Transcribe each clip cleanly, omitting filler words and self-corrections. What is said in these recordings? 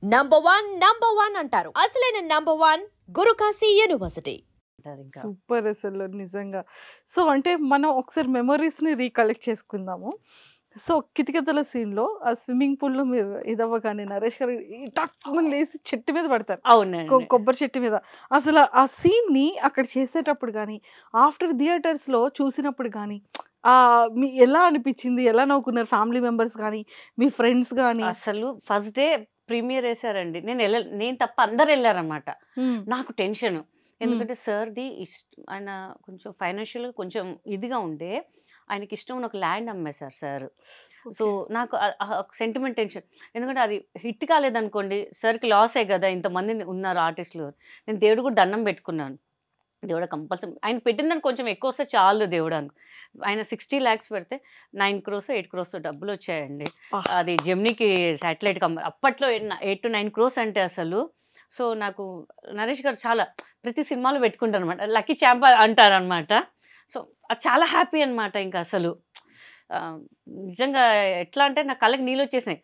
Number one అంటారు. అసలైన #1 Guru Kashi university. Super అసలు నిజంగా. సో అంటే మనం ఒకసారి మెమరీస్‌ని రీకలెక్ట్ చేసుకుందాము. సో 'కితకితల' సీన్‌లో ఆ స్విమ్మింగ్ పూల్‌లో మీరు ఇదవ్వగానే నరేష్ గారు టక్కుమని లేసి చెట్టు మీద పడతారు. అవునండి. కొబ్బరి చెట్టు మీద. అసలు ఆ సీన్‌ని అక్కడ చేసేటప్పుడు గాని, ఆఫ్టర్ థియేటర్స్‌లో చూసినప్పుడు గాని మీ ఎలా అనిపించింది? ఎలా నవ్వుకున్నారు ఫ్యామిలీ మెంబర్స్ గాని, మీ ఫ్రెండ్స్ గాని? అసలు ఫస్ట్ డే ప్రీమియర్ ఏసారండి. నేను తప్ప అందరెళ్లారనమాట. నాకు టెన్షను. ఎందుకంటే సార్‌ది ఆయన కొంచెం ఫైనాన్షియల్‌గా కొంచెం ఇదిగా ఉండే, ఆయనకిష్టం ఉన్న ఒక ల్యాండ్ అమ్మేశారు సారు. సో, నాకు సెంటిమెంట్ టెన్షన్. ఎందుకంటే అది హిట్ కాలేదనుకోండి, సార్‌కి లాసే గదా! ఇంతమంది ఉన్నారు ఆర్టిస్టులు. నేను దేవుడికి కూడా దండం పెట్టుకున్నాను. దేవుడా కంపల్సరీ ఆయన పెట్టిన దానికి కొంచెం ఎక్కువొస్తే చాలు దేవుడా ఆయన 60 lakhs పెడితే 9 crores 8 crores డబ్బులొచ్చాయండి. అది జెమినీకి శాటిలైట్ అప్పట్లో 8-9 crores అంటే అసలు. సో, నాకు నరేష్ గారు చాలా ప్రతి సినిమాలో పెట్టుకుంటారనమాట. లక్కీ ఛాంప్ అంటారనమాట. సో, అది చాలా హ్యాపీ అనమాట ఇంకా అసలు. నిజంగా ఎట్లా అంటే నా కళ్ళకి నీళ్ళొచ్చేసినాయి.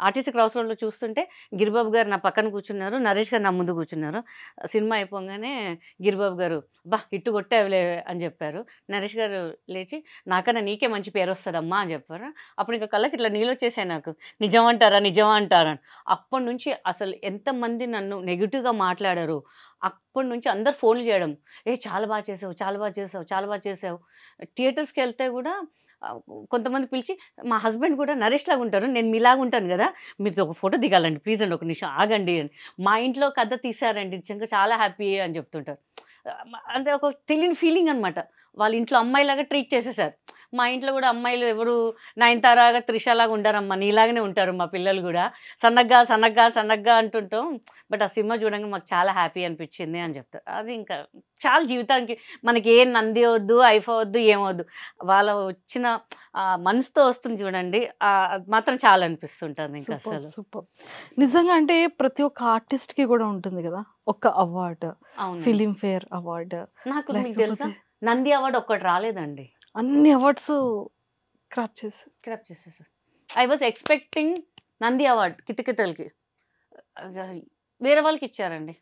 ఆర్టీసీ క్రాస్ రోడ్‌లో చూస్తుంటే గిరిబాబు గారు నా పక్కన కూర్చున్నారు. నరేష్ గారు నా ముందు కూర్చున్నారు. సినిమా అయిపోగానే గిరిబాబు గారు "అబ్బా! హిట్ కొట్టావులే" అని చెప్పారు. నరేష్ గారు లేచి "నాకన్నా నీకే మంచి పేరొస్తదమ్మా" అని చెప్పారు. అప్పుడు ఇంకా కళ్ళకి ఇట్లా నీళ్ళొచ్చేసాయి నాకు. నిజమంటారా? నిజమా అంటారా? అప్పటినుంచి అసలు ఎంతమంది నన్ను నెగెటివ్‌గా మాట్లాడారు. అప్పటినుంచి అందరూ ఫోన్‌లు చేయడం. "ఏ చాలా బాగా చేసావు, చాలా బాగా చేసావు, చాలా బాగా చేసావు." థియేటర్స్‌కెళ్తే కూడా కొంతమంది పిలిచి మా హస్బెండ్ కూడా నరేష్ లాగా ఉంటారు. నేను మీలాగా ఉంటాను గదా! మీతో ఒక ఫోటో దిగాలండి ప్లీజ్ అండి. ఒక నిమిషం ఆగండి అని. మా ఇంట్లో కథ తీశారండి. నిజంగా చాలా హ్యాపీ అని చెప్తుంటారు. అంటే ఒక తెలియని ఫీలింగ్ అనమాట. వాళ్ళ ఇంట్లో అమ్మాయిలాగా ట్రీట్ చేసేసారు. మా ఇంట్లో కూడా అమ్మాయిలు ఎవరు నయనతారగా, త్రిషలాగా ఉండరమ్మా. నీలాగానే ఉంటారు మా పిల్లలు గూడా. సన్నగ్గా, సన్నగ్గా, సన్నగ్గా అంటుంటాం. బట్ ఆ సినిమా చూడంగా మాకు చాలా హ్యాపీ అనిపించింది అని చెప్తారు. అది ఇంకా చాలా జీవితానికి మనకి ఏ నంది వద్దు, ఐఫా వద్దు, ఏమొద్దు. వాళ్ళ వచ్చిన మనసుతో వస్తుంది చూడండి. అది మాత్రం చాలా అనిపిస్తుంటుంది ఇంకా అసలు. సూపర్. నిజంగా అంటే ప్రతి ఒక్క ఆర్టిస్ట్‌కి కూడా ఉంటుంది కదా! ఒక అవార్డ్. అవును. Filmfare award. నాకు మీకు తెలుసా? నంది అవార్డ్ ఒక్కటి రాలేదండి. అన్ని అవార్డ్స్ క్రాప్ చేసేసారు. I was expecting Nandi award 'కితకితల'కి. వేరే వాళ్ళకి ఇచ్చారండి.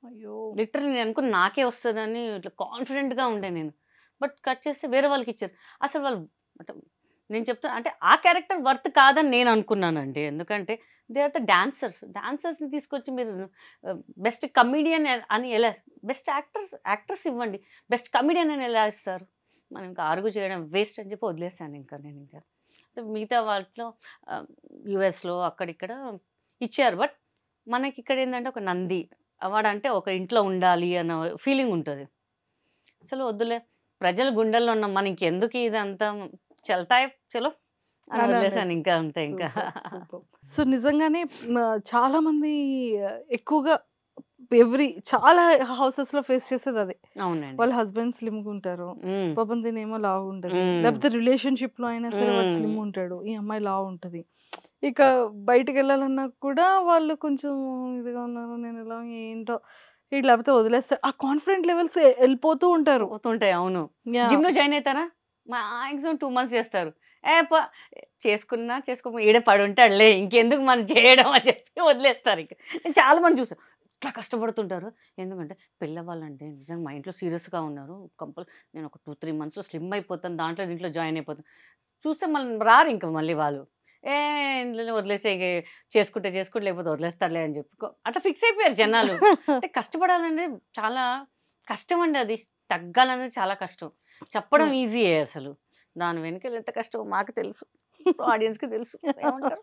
అయ్యో! లిటరల్లీ నేను అనుకున్న నాకే వస్తదని ఇట్లా కాన్ఫిడెంట్‌గా ఉండే నేను. బట్ కట్ చేస్తే వేరే వాళ్ళకి ఇచ్చారు. అసలు వాళ్ళు అంటే నేను చెప్తాను అంటే ఆ క్యారెక్టర్ వర్త్ కాదని నేను అనుకున్నానండి. ఎందుకంటే దే ఆర్ ద డాన్సర్స్. డాన్సర్స్‌ని తీసుకొచ్చి మీరు బెస్ట్ కమెడియన్ అని ఎలా బెస్ట్ యాక్ట్రెస్ ఇవ్వండి. బెస్ట్ కమెడియన్ అని ఎలా ఇస్తారు? మనం ఇంకా ఆర్గ్యూ చేయడం వేస్ట్ అని చెప్పి వదిలేసాను ఇంకా నేను ఇంకా. మిగతా వాటిలో యూఎస్‌లో అక్కడిక్కడ ఇచ్చారు. బట్ మనకి ఇక్కడ ఏందంటే ఒక నంది అవార్డ్ అంటే ఒక ఇంట్లో ఉండాలి అన్న ఫీలింగ్ ఉంటది. అసలు వద్దులే ప్రజల గుండెల్లో ఉన్నాం. మనం ఇంకెందుకు ఇదంతా చల్తాయి చలో అని వదిలేసాను ఇంకా అంతే ఇంకా. సో నిజంగానే చాలా మంది ఎక్కువగా చాలా హౌసెస్‌లో ఫేస్ చేసేది అదే. అవునండి. వాళ్ళ హస్బెండ్ స్లిమ్‌గా ఉంటారు. పాపం తినేమో లావు ఉంటది. లేకపోతే రిలేషన్‌షిప్‌లో అయినా సరే వాడు స్లిమ్ ఉంటాడు. ఈ అమ్మాయి లావు ఉంటది. ఇక బయటికెళ్ళాలన్నా కూడా వాళ్ళు కొంచెం ఇదిగా ఉన్నారు. నేను ఇలా ఏంటో లేకపోతే వదిలేస్తారు. ఆ కాన్ఫిడెంట్ లెవెల్స్ ఎళ్ళిపోతూ ఉంటారు. పోతుంటాయి. అవును. యాహ్! జిమ్‌లో జాయిన్ అయితారా? మాక్సిమం 2 months చేస్తారు. చేసుకున్నా చేసుకోకపోయినా ఈడే పడుంటాడులే ఇంకెందుకు మనం చేయడం అని చెప్పి వదిలేస్తారు ఇంక. నేను చాలా మంది చూసా. ఇట్లా కష్టపడుతుంటారు. ఎందుకంటే పెళ్ళవ్వాలంటే నిజంగా మా ఇంట్లో సీరియస్‌గా ఉన్నారు. నేను ఒక 2-3 monthsలో స్లిమ్ అయిపోతాను. దాంట్లో దీంట్లో జాయిన్ అయిపోతాను. చూస్తే మళ్ళీ రారు ఇంక మళ్ళీ వాళ్ళు. ఇంట్లోనే వదిలేసేయి చేసుకుంటే చేసుకుంటే లేకపోతే వదిలేస్తాడులే అని చెప్పి అట్లా ఫిక్స్ అయిపోయారు జనాలు. అంటే కష్టపడాలంటే చాలా కష్టం అండి అది. తగ్గాలనేది చాలా కష్టం. చెప్పడం ఈజీయే అసలు. దాని వెనకాల ఎంత కష్టమో మాకు తెలుసు. ఆడియన్స్‌కి తెలుసు. ఏమంటారు?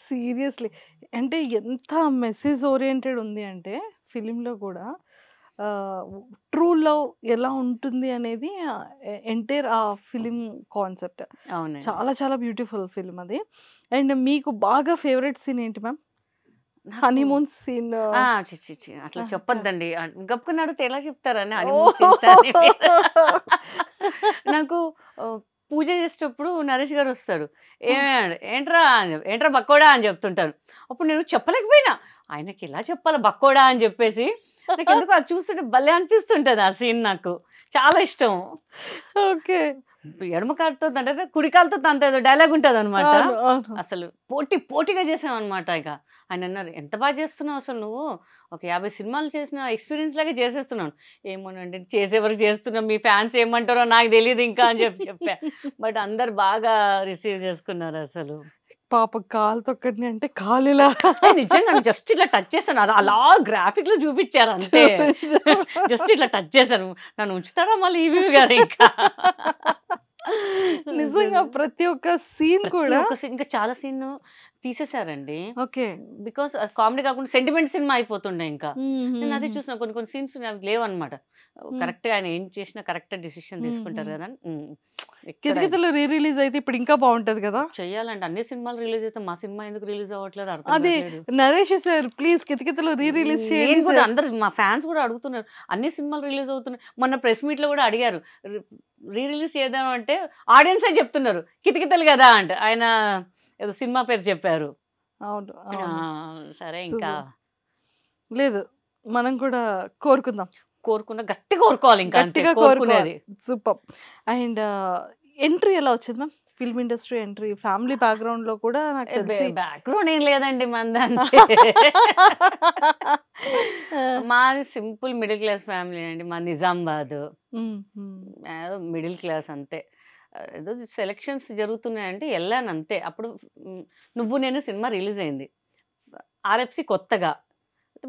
సీరియస్‌లీ. అంటే ఎంత మెసేజ్ ఓరియెంటెడ్ ఉంది అంటే ఫిల్మ్‌లో కూడా ట్రూ లవ్ ఎలా ఉంటుంది అనేది ఎంటైర్ ఆ ఫిల్మ్ కాన్సెప్ట్. అవునండి. చాలా చాలా బ్యూటిఫుల్ ఫిల్మ్ అది. అండ్ మీకు బాగా ఫేవరెట్ సీన్ ఏంటి మ్యామ్? Honeymoon scene. ఛీ! ఛీ! ఛీ! అట్లా చెప్పొద్దండి. గబుక్కున అడిగితే ఎలా చెప్తారని హనీమూన్ సీన్స్ అని మీరు. నాకు పూజ చేసేటప్పుడు నరేష్ గారు వస్తాడు. ఏంట్రా బక్కోడా అని చెప్తుంటారు. అప్పుడు నేను చెప్పలేకపోయినా. ఆయనకి ఎలా చెప్పాలా బక్కోడా అని చెప్పేసి. నాకెందుకో అది చూస్తుంటే భలే అనిపిస్తుంటది ఆ సీన్ నాకు. చాలా ఇష్టం. ఓకే. ఎడమ కాలుతో అంటే కుడి కాలుతో తంత ఏదో డైలాగ్ ఉంటుంది అనమాట. అవును, అవును. అసలు పోటీగా చేసాం అనమాట. ఇక ఆయన అన్నారు, ఎంత బాగా చేస్తున్నావు అసలు నువ్వు, ఒక 50 సినిమాలు చేసిన ఎక్స్పీరియన్స్ లాగా చేసేస్తున్నాను. ఏమోనండి చేసేవారు చేస్తున్నాం, మీ ఫ్యాన్స్ ఏమంటారో నాకు తెలియదు ఇంకా అని చెప్పా. బట్ అందరు బాగా రిసీవ్ చేసుకున్నారు అసలు. పాప కాలు తొక్కడిని అంటే కాలు ఇలా నిజంగా జస్ట్ ఇట్లా టచ్ చేశాను, అలా గ్రాఫిక్ లో చూపించారు అంతే. జస్ట్ ఇట్లా టచ్ చేశారు. నన్ను ఉంచుతారా మళ్ళీ ఈవీ గారు ఇంకా. నిజంగా ప్రతి ఒక్క సీన్ కూడా ఇంకా చాలా సీన్ తీసేశారండి. ఓకే. బికాస్ కామెడీ కాకుండా సెంటిమెంట్ సినిమా అయిపోతుండే. ఇంకా నేను అదే చూసిన కొన్ని సీన్స్ అవి లేవన్నమాట. కరెక్ట్ గా ఆయన ఏం చేసినా కరెక్ట్ డిసిషన్ తీసుకుంటారు కదా. కితకితలు రీ రిలీజ్ అయితే ఇప్పుడు ఇంకా బాగుంటది కదా. చెయ్యాలంటే అన్ని సినిమాలు రిలీజ్ అయితే మా సినిమా ఎందుకు రిలీజ్ అవ్వట్లేదు అదే అర్థం. Naresh sir please Kithakithalu re release నేను చేయండి కూడా సార్. అందరు మా ఫ్యాన్స్ కూడా అడుగుతున్నారు, అన్ని సినిమాలు రిలీజ్ అవుతున్నాయి. మొన్న ప్రెస్ మీట్ లో కూడా అడిగారు, రీ రిలీజ్ చేద్దాం అంటే ఆడియన్స్ చెప్తున్నారు కితకితలు కదా అంటే. ఆయన ఏదో సినిమా పేరు చెప్పారు. అవును, సరే ఇంకా లేదు మనం కూడా కోరుకుందాం, గట్టి కోరుకోవాలి ఇంకా గట్టిగా కోరుకునేది. సూపర్. అండ్ ఎంట్రీ ఎలా వచ్చింది ma'am film industry entry? Family background లో కూడా నాకు తెలిసి బ్యాక్గ్రౌండ్ ఏం లేదండి మందంతే. మాది సింపుల్ మిడిల్ క్లాస్ ఫ్యామిలీ అండి. మా నిజామాబాద్ మిడిల్ క్లాస్ అంతే. ఏదో సెలక్షన్స్ జరుగుతున్నాయంటే వెళ్ళాను అంతే. అప్పుడు నువ్వు నేను సినిమా రిలీజ్ అయింది, ఆర్ఎఫ్సి కొత్తగా.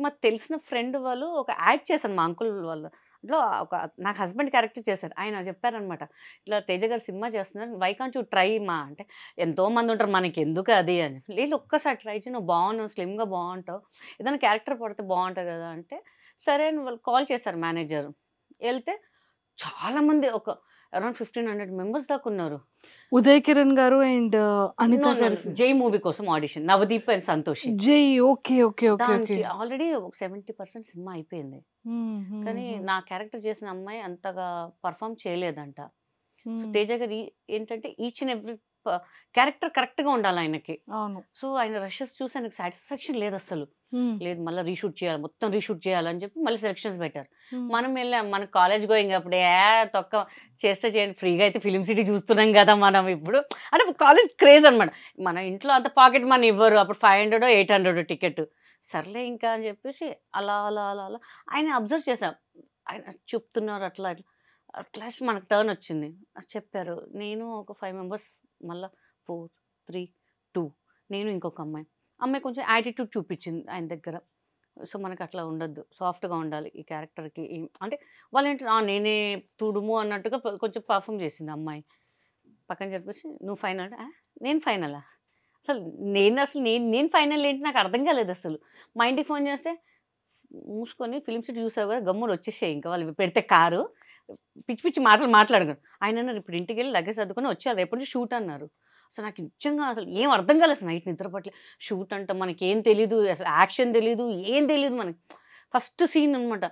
మాకు తెలిసిన ఫ్రెండ్ వాళ్ళు ఒక యాడ్ చేశాను మా అంకుల్ వాళ్ళు. అట్లా ఒక నాకు హస్బెండ్ క్యారెక్టర్ చేశారు. ఆయన చెప్పారనమాట, ఇట్లా తేజ గారు సినిమా చేస్తున్నారు, వై కాంట్ యూ ట్రై మా అంటే. ఎంతోమంది ఉంటారు మనకి ఎందుకు అది అని. లేదు ఒక్కసారి ట్రై చేయి, నువ్వు బాగున్నావు, స్లిమ్గా బాగుంటావు, ఏదైనా క్యారెక్టర్ పడితే బాగుంటుంది కదా అంటే. సరే అని వాళ్ళు కాల్ చేశారు మేనేజర్. వెళ్తే చాలామంది ఒక అరౌండ్ 1500 మెంబర్స్ దాకా ఉన్నారు. ఉదయ్ కిరణ్ గారు అండ్ అనిత గారు జై మూవీ కోసం ఆడిషన్, నవదీప్ అండ్ సంతోష్. జై okay okay okay okay. Already 70% cinema అయిపోయింది, కానీ నా క్యారెక్టర్ చేసిన అమ్మాయి అంతగా పర్ఫామ్ చేయలేదంట. తేజ గారు ఏంటంటే each and every character correct గా ఉండాలి ఆయనకి. అవును. సో ఆయన రషెస్ చూసి ఆయనకు సాటిస్ఫాక్షన్ లేదు అసలు. లేదు మళ్ళీ రీషూట్ చేయాలి, మొత్తం రీషూట్ చేయాలని చెప్పి మళ్ళీ సెలక్షన్స్ పెట్టారు. మనం వెళ్ళాం, మన కాలేజ్ గోయింగ్ అప్పుడే తొక్క చేస్తే చేయండి, ఫ్రీగా అయితే ఫిలిం సిటీ చూస్తున్నాం కదా మనం ఇప్పుడు అంటే కాలేజ్ క్రేజ్ అనమాట. మన ఇంట్లో అంత పాకెట్ మనీ ఇవ్వరు అప్పుడు, 500 800 టికెట్. సర్లే ఇంకా అని చెప్పేసి అలా అలా అలా అలా ఆయన అబ్జర్వ్ చేసాం. ఆయన చెప్తున్నారు అట్లా అట్లా అట్లా మనకు టర్న్ వచ్చింది. చెప్పారు, నేను ఒక 5 మెంబర్స్, మళ్ళీ 4 3 2 నేను ఇంకొక అమ్మాయి కొంచెం యాటిట్యూడ్ చూపించింది ఆయన దగ్గర. సో మనకు అట్లా ఉండొద్దు, సాఫ్ట్గా ఉండాలి ఈ క్యారెక్టర్కి అంటే. వాళ్ళు ఏంటి నేనే తుడుము అన్నట్టుగా కొంచెం పర్ఫామ్ చేసింది అమ్మాయి. పక్కన చెప్పేసి నువ్వు ఫైనల్, నేను ఫైనలా? అసలు నేను ఫైనల్ ఏంటి నాకు అర్థం కాలేదు అసలు. మా ఇంటికి ఫోన్ చేస్తే మూసుకొని ఫిలిం సిటీ చూసావు కదా గమ్ములు వచ్చేసాయి, ఇంకా వాళ్ళు పెడితే కారు పిచ్చి పిచ్చి మాట్లాడుకున్నారు. ఆయన అన్నారు ఇప్పుడు ఇంటికి వెళ్ళి లగేజ్ సర్దుకొని వచ్చారు, రేపటి నుంచి షూట్ అన్నారు. అసలు నాకు నిజంగా అసలు ఏం అర్థం కాలేదు. అసలు నైట్ నిద్రపట్లే. షూట్ అంట మనకి ఏం తెలీదు, అసలు యాక్షన్ తెలీదు, ఏం తెలీదు మనకి. ఫస్ట్ సీన్ అనమాట,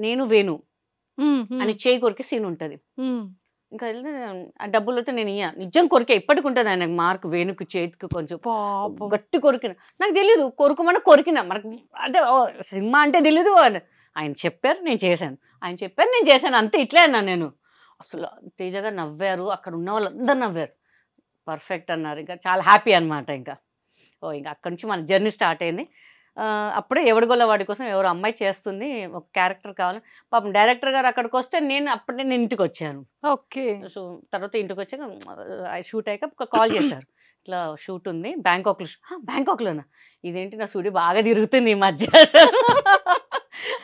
నేను వేణు అని చేయి కొరికే సీన్ ఉంటుంది. ఇంకా ఆ డబ్బులు అయితే నేను నిజం కొరికే, ఇప్పటికి ఉంటుంది ఆయనకు మార్క్, వేణుకి చేతికి కొంచెం గట్టి కొరికిన. నాకు తెలీదు కొరుకుమని కొరికిన, మనకు అంటే సినిమా అంటే తెలీదు. ఆయన చెప్పారు నేను చేశాను, ఆయన చెప్పారు నేను చేశాను, అంతే. ఇట్లే అన్నా నేను. అసలు తేజగా నవ్వారు, అక్కడ ఉన్న వాళ్ళందరూ నవ్వారు, పర్ఫెక్ట్ అన్నారు. ఇంకా చాలా హ్యాపీ అనమాట. ఇంకా ఇంకా అక్కడి నుంచి మన జర్నీ స్టార్ట్ అయింది. అప్పుడే ఎవడిగోళ్ళ వాడి కోసం ఎవరు అమ్మాయి చేస్తుంది, ఒక క్యారెక్టర్ కావాలి. పాపం డైరెక్టర్ గారు అక్కడికి వస్తే అప్పుడే నేను ఇంటికి వచ్చాను. ఓకే. సో తర్వాత ఇంటికి వచ్చాక షూట్ అయ్యాక కాల్ చేశారు, ఇట్లా షూట్ ఉంది బ్యాంకాక్లోనా? ఇదేంటి నా స్టూడియో బాగా తిరుగుతుంది ఈ మధ్య.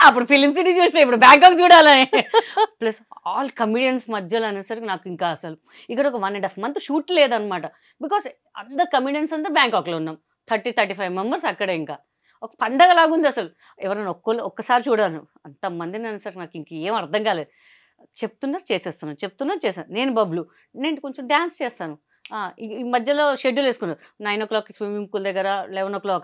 అప్పుడు ఫిలిం సిటీ చూస్తే ఇప్పుడు బ్యాంకాక్ చూడాలని. ప్లస్ ఆల్ కమిడియన్స్ మధ్యలో అనేసరికి నాకు ఇంకా అసలు ఇక్కడ ఒక 1.5 month షూట్ లేదనమాట. బికాస్ అందరు కమిడియన్స్ అంతా బ్యాంకాక్లో ఉన్నాం, 30-35 మెంబర్స్ అక్కడే. ఇంకా ఒక పండగ లాగుంది అసలు. ఎవరైనా ఒక్కసారి చూడాను, అంతమందిని అనేసరికి నాకు ఇంకేం అర్థం కాలేదు. చెప్తున్నారు చేసేస్తాను. నేను బబ్లు, నేను కొంచెం డ్యాన్స్ చేస్తాను. ఈ మధ్యలో షెడ్యూల్ వేసుకున్నారు, 9 o'clock స్విమ్మింగ్ పూల్ దగ్గర, 11 o'clock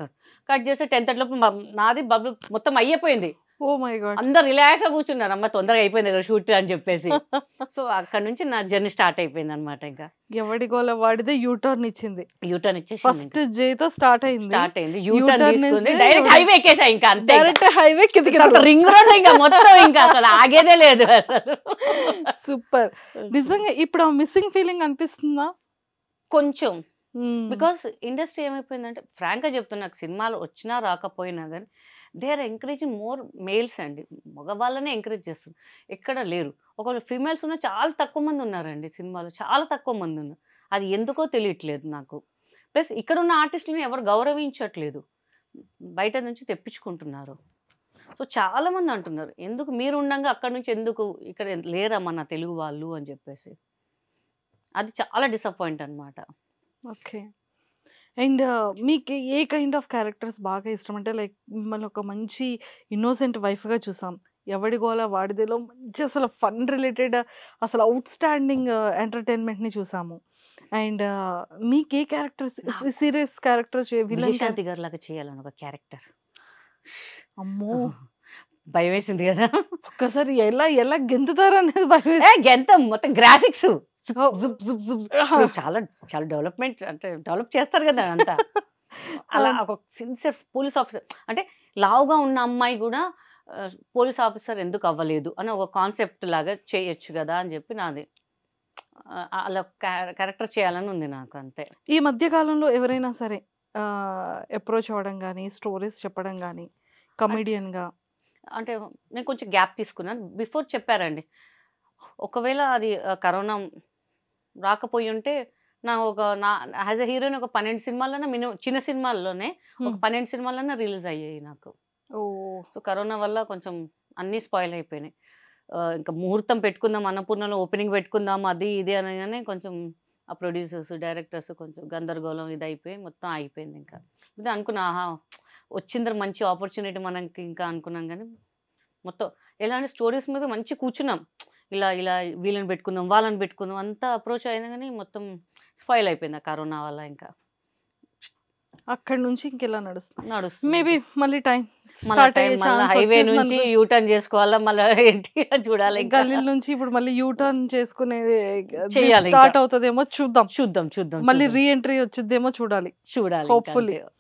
కట్ చేస్తే 10:30 లోపు నాది బబ్లు మొత్తం అయిపోయింది. Oh my God. అందరు రిలాక్స్ గా కూర్చున్నారు, అమ్మ తొందరగా అయిపోయింది కదా షూట్ అని చెప్పేసి. సో అక్కడ నుంచి నా జర్నీ స్టార్ట్ అయిపోయింది అనమాట. ఇంకా ఎవడి గోల వాడిదే యూటర్న్ ఇచ్చింది. యూటర్న్ ఇచ్చేసి ఫస్ట్ జేతో స్టార్ట్ అయింది. స్టార్ట్ అయింది, యూటర్న్ U-turn తీసుకుంది, నుంచి డైరెక్ట్ హైవే ఎక్కేసా. ఇంకా అంతే, డైరెక్ట్ హైవే కిందకి. రింగ్ రోడ్ ఇంకా మొత్తం ఇంకా అసలు ఆగేదే లేదు అసలు. సూపర్. నిజంగా ఇప్పుడు ఆ మిస్సింగ్ ఫీలింగ్ అనిపిస్తుందా? కొంచెం, బికాస్ ఇండస్ట్రీ ఏమైపోయిందంటే ఫ్రాంక్ గా చెప్తున్నా, నాకు సినిమాలు వచ్చినా రాకపోయినా కానీ they are encouraging more males అండి. మగవాళ్ళనే ఎంకరేజ్ చేస్తారు, ఎక్కడ లేరు. ఒకవేళ ఫీమేల్స్ ఉన్న చాలా తక్కువ మంది ఉన్నారండి సినిమాలో, చాలా తక్కువ మంది ఉన్నారు. అది ఎందుకో తెలియట్లేదు నాకు. ప్లస్ ఇక్కడ ఉన్న ఆర్టిస్టులను ఎవరు గౌరవించట్లేదు, బయట నుంచి తెప్పించుకుంటున్నారు. సో చాలా మంది అంటున్నారు, ఎందుకు మీరు ఉండంగా అక్కడ నుంచి ఎందుకు ఇక్కడ లేరా మన తెలుగు వాళ్ళు అని చెప్పేసి. అది చాలా డిసప్పాయింట్ అనమాట. ఓకే. అండ్ మీకు ఏ కైండ్ ఆఫ్ క్యారెక్టర్స్ బాగా ఇష్టం? అంటే లైక్ మిమ్మల్ని ఒక మంచి ఇన్నోసెంట్ వైఫ్గా చూసాం, ఎవడి గోల వాడిదేలో మంచి అసలు ఫన్ రిలేటెడ్ అసలు అవుట్ స్టాండింగ్ ఎంటర్టైన్మెంట్ని చూసాము. అండ్ మీకు ఏ characters, serious character, villain Vijayashanti గారి లాగా చేయాలని ఒక క్యారెక్టర్. అమ్మో భయం వేసింది కదా, ఒక్కసారి ఎలా ఎలా గెంతుతారు అనేది భయం ఎంత మొత్తం గ్రాఫిక్స్ వేసింది. చాలా చాలా డెవలప్మెంట్, అంటే డెవలప్ చేస్తారు కదా అంతా. అలా ఒక సిన్సియర్ పోలీస్ ఆఫీసర్, అంటే లావుగా ఉన్న అమ్మాయి కూడా పోలీస్ ఆఫీసర్ ఎందుకు అవ్వలేదు అని ఒక కాన్సెప్ట్ లాగా చేయొచ్చు కదా అని చెప్పి నాది. అలా క్యారెక్టర్ చేయాలని ఉంది నాకు, అంతే. ఈ మధ్య కాలంలో ఎవరైనా సరే అప్రోచ్ అవ్వడం కానీ, స్టోరీస్ చెప్పడం కానీ, కమెడియన్గా అంటే నేను కొంచెం గ్యాప్ తీసుకున్నాను. బిఫోర్ చెప్పారండి, ఒకవేళ అది కరోనా రాకపోయి ఉంటే నా యాజ్ అ హీరోయిన్ ఒక 12 సినిమాలన్నా మినిమం, చిన్న సినిమాల్లోనే ఒక 12 సినిమాలన్నా రిలీజ్ అయ్యాయి నాకు. సో కరోనా వల్ల కొంచెం అన్నీ స్పాయిల్ అయిపోయినాయి. ఇంకా ముహూర్తం పెట్టుకుందాం, అన్నపూర్ణలో ఓపెనింగ్ పెట్టుకుందాం, అది ఇది అనగానే కొంచెం ఆ ప్రొడ్యూసర్స్, డైరెక్టర్స్ కొంచెం గందరగోళం ఇది అయిపోయి మొత్తం ఆగిపోయింది. ఇంకా ఇది అనుకున్నా, ఆహా వచ్చిందర మంచి ఆపర్చునిటీ మనకి ఇంకా అనుకున్నాం, కానీ మొత్తం ఎలాంటి స్టోరీస్ మీద మంచి కూర్చున్నాం, ఇలా ఇలా వీళ్ళని పెట్టుకుందాం వాళ్ళని పెట్టుకుందాం అంతా అప్రోచ్ అయినా కానీ మొత్తం స్పాయిల్ అయిపోయింది ఆ కరోనా వల్ల. ఇంకా అక్కడ నుంచి ఇంకెలా నడుస్తుంది? నడుస్తుంది మేబీ మళ్ళీ టైం స్టార్ట్ అయ్యే ఛాన్స్ హైవే నుంచి యూటర్న్ చేసుకోవాలా, మళ్ళీ ఏంటి చూడాలి. ఇంకా గల్లీల నుంచి ఇప్పుడు మళ్ళీ యూటర్న్ చేసుకునే చేయాలి, స్టార్ట్ అవుతుందేమో చూద్దాం. చూద్దాం చూద్దాం మళ్ళీ రీ ఎంట్రీ వచ్చిద్దేమో చూడాలి. చూడాలి Hopefully. ఇంకా అంతే.